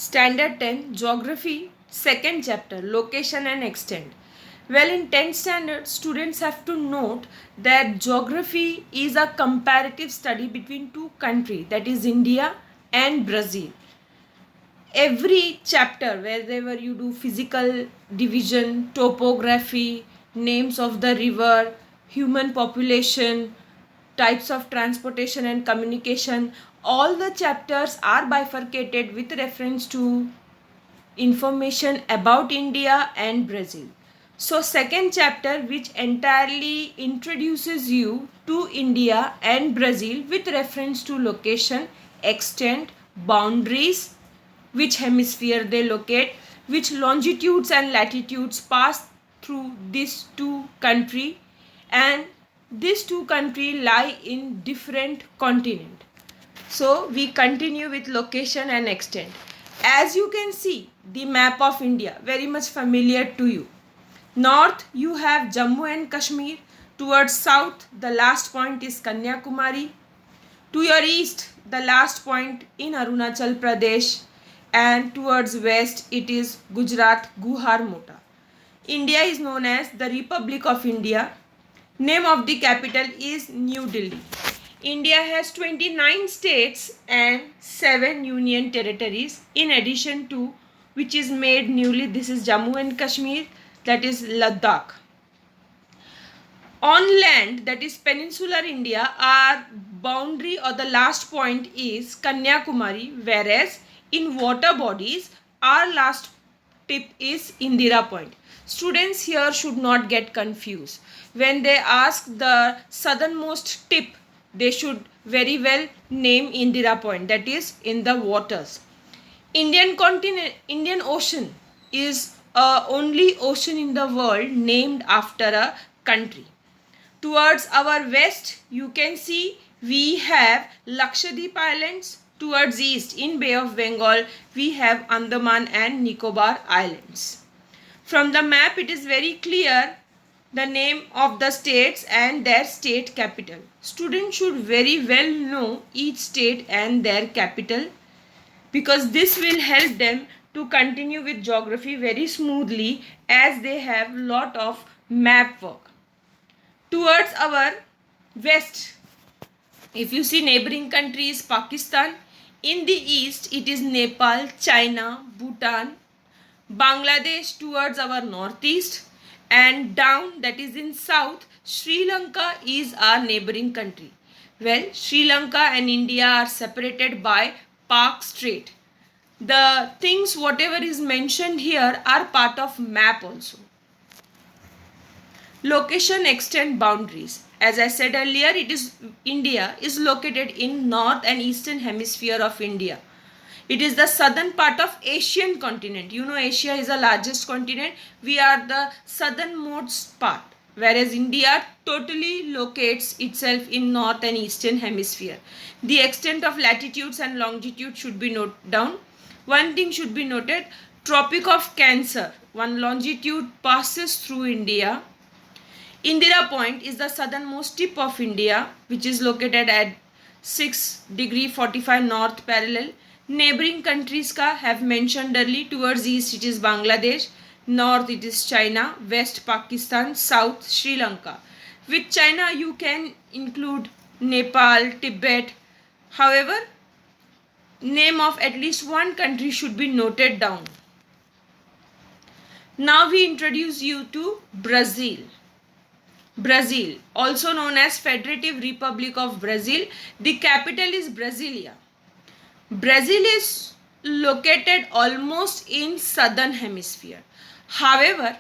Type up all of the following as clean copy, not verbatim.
Standard 10 Geography, second chapter Location and Extent. Well, in 10th standard, students have to note that geography is a comparative study between two countries, that is India and Brazil. Every chapter, wherever you do physical division, topography, names of the river, human population, types of transportation and communication, all the chapters are bifurcated with reference to information about India and Brazil. So second chapter, which entirely introduces you to India and Brazil with reference to location, extent, boundaries, which hemisphere they locate, which longitudes and latitudes pass through these two countries, and these two countries lie in different continent. So we continue with location and extent. As you can see, the map of India, very much familiar to you. North, you have Jammu and Kashmir. Towards south, the last point is Kanyakumari. To your east, the last point in Arunachal Pradesh. And towards west, it is Gujarat, Guhar Mota. India is known as the Republic of India. Name of the capital is New Delhi. India has 29 states and 7 union territories, in addition to which is made newly, this is Jammu and Kashmir, that is Ladakh. On land, that is peninsular India, our boundary or the last point is Kanyakumari, whereas in water bodies, our last tip is Indira Point. Students here should not get confused. When they ask the southernmost tip, they should very well name Indira Point, that is in the waters. Indian Ocean is only ocean in the world named after a country. Towards our west, you can see we have Lakshadweep Islands. Towards east, in Bay of Bengal, we have Andaman and Nicobar Islands. From the map, it is very clear the name of the states and their state capital. Students should very well know each state and their capital, because this will help them to continue with geography very smoothly, as they have lot of map work. Towards our west, if you see neighboring countries, Pakistan. In the east, it is Nepal, China, Bhutan, Bangladesh towards our northeast, and down, that is in south, Sri Lanka is our neighboring country. Well, Sri Lanka and India are separated by Pak Strait. The things whatever is mentioned here are part of map also. Location, extent, boundaries. As I said earlier, India is located in north and eastern hemisphere of India. It is the southern part of Asian continent. You know, Asia is the largest continent. We are the southernmost part, whereas India totally locates itself in north and eastern hemisphere. The extent of latitudes and longitude should be noted down. One thing should be noted, Tropic of Cancer, one longitude passes through India. Indira Point is the southernmost tip of India, which is located at 6°45 north parallel. Neighboring countries ka have mentioned early. Towards east it is Bangladesh, north it is China, west Pakistan, south Sri Lanka. With China you can include Nepal, Tibet. However, name of at least one country should be noted down. Now we introduce you to Brazil. Brazil, also known as Federative Republic of Brazil. The capital is Brasilia. Brazil is located almost in southern hemisphere. However,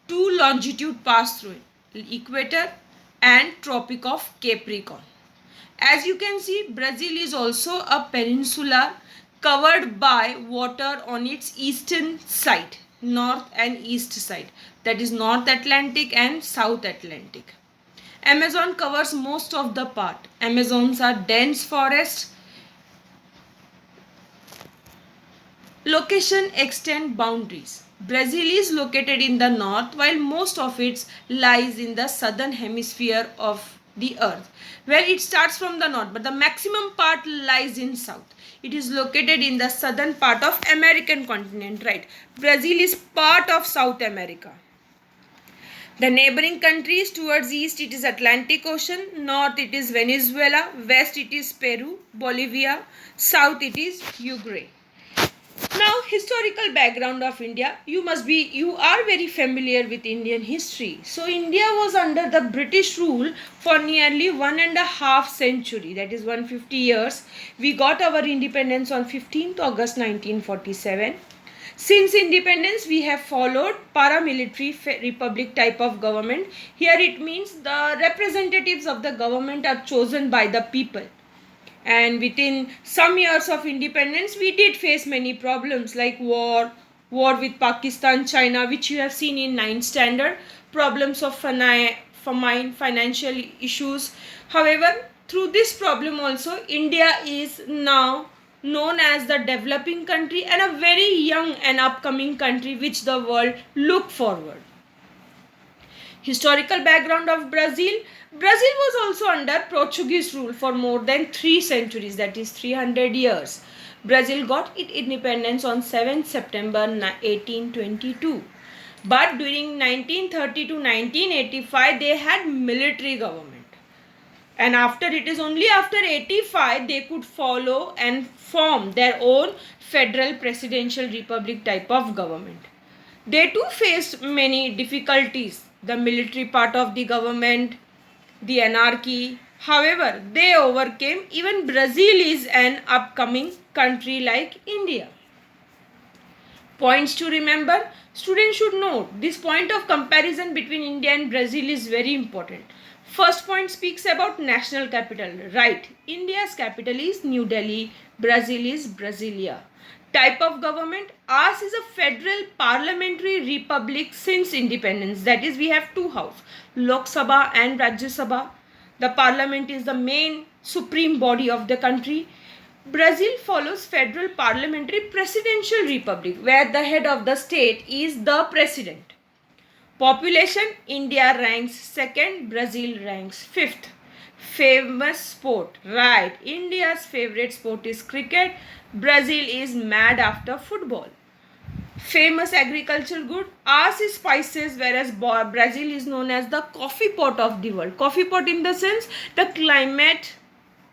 two longitudes pass through it, equator and Tropic of Capricorn. As you can see, Brazil is also a peninsula covered by water on its eastern side, north and east side, that is North Atlantic and South Atlantic. Amazon covers most of the part. Amazons are dense forests. Location, extent, boundaries. Brazil is located in the north, while most of it lies in the southern hemisphere of the earth. Well, it starts from the north, but the maximum part lies in south. It is located in the southern part of American continent, right? Brazil is part of South America. The neighboring countries towards east it is Atlantic Ocean, north it is Venezuela, west it is Peru, Bolivia, south it is Uruguay. Now, historical background of India. You are very familiar with Indian history. So, India was under the British rule for nearly 1.5 century, that is 150 years. We got our independence on 15th August 1947. Since independence, we have followed paramilitary republic type of government. Here it means the representatives of the government are chosen by the people. And within some years of independence, we did face many problems like war with Pakistan, China, which you have seen in 9th standard, problems of famine, financial issues. However, through this problem also, India is now known as the developing country and a very young and upcoming country which the world look forward. Historical background of Brazil. Brazil was also under Portuguese rule for more than 3 centuries, that is 300 years. Brazil got its independence on 7th September 1822. But during 1930 to 1985, they had military government. And it is only after 85 they could follow and form their own federal presidential republic type of government. They too faced many difficulties, the military part of the government, the anarchy. However, they overcame. Even Brazil is an upcoming country like India. Points to remember. Students should note this point of comparison between India and Brazil is very important. First point speaks about national capital. Right. India's capital is New Delhi. Brazil is Brasilia. Type of government. Ours is a federal parliamentary republic since independence. That is, we have 2 houses, Lok Sabha and Rajya Sabha. The parliament is the main supreme body of the country. Brazil follows federal parliamentary presidential republic where the head of the state is the president. Population, India ranks 2nd, Brazil ranks 5th. Famous sport, right, India's favorite sport is cricket. Brazil is mad after football. Famous agricultural good, ours is spices, whereas Brazil is known as the coffee pot of the world. Coffee pot in the sense, the climate,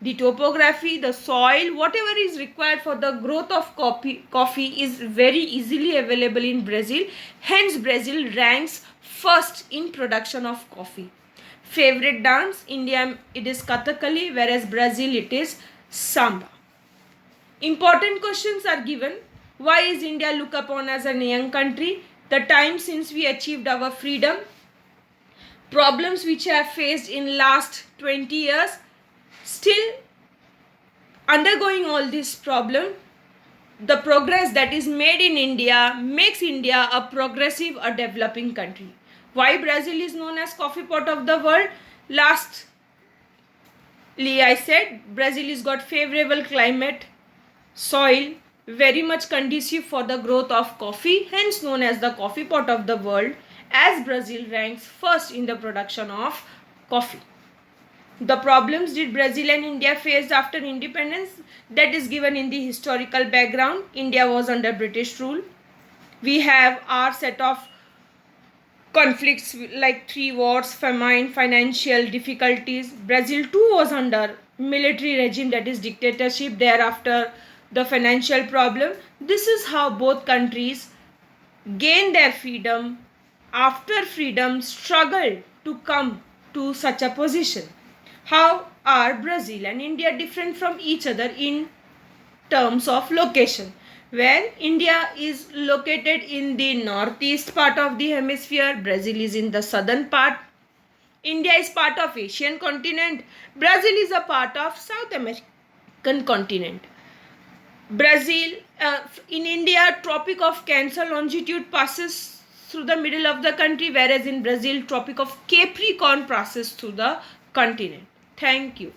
the topography, the soil, whatever is required for the growth of coffee is very easily available in Brazil. Hence, Brazil ranks first in production of coffee. Favorite dance, India it is Kathakali, whereas Brazil it is Samba. Important questions are given. Why is India looked upon as a young country? The time since we achieved our freedom. Problems which I have faced in last 20 years. Still undergoing all this problem. The progress that is made in India makes India a progressive, a developing country. Why Brazil is known as coffee pot of the world? Lastly, I said Brazil has got favorable climate, soil, very much conducive for the growth of coffee, hence known as the coffee pot of the world, as Brazil ranks first in the production of coffee. The problems did Brazil and India faced after independence, that is given in the historical background. India was under British rule. We have our set of conflicts like 3 wars, famine, financial difficulties. Brazil too was under military regime, that is dictatorship. Thereafter, the financial problem. This is how both countries gained their freedom. After freedom, struggled to come to such a position. How are Brazil and India different from each other in terms of location? Well, India is located in the northeast part of the hemisphere. Brazil is in the southern part. India is part of Asian continent. Brazil is a part of South American continent. Brazil, in India, Tropic of Cancer longitude passes through the middle of the country, whereas in Brazil, Tropic of Capricorn passes through the continent. Thank you.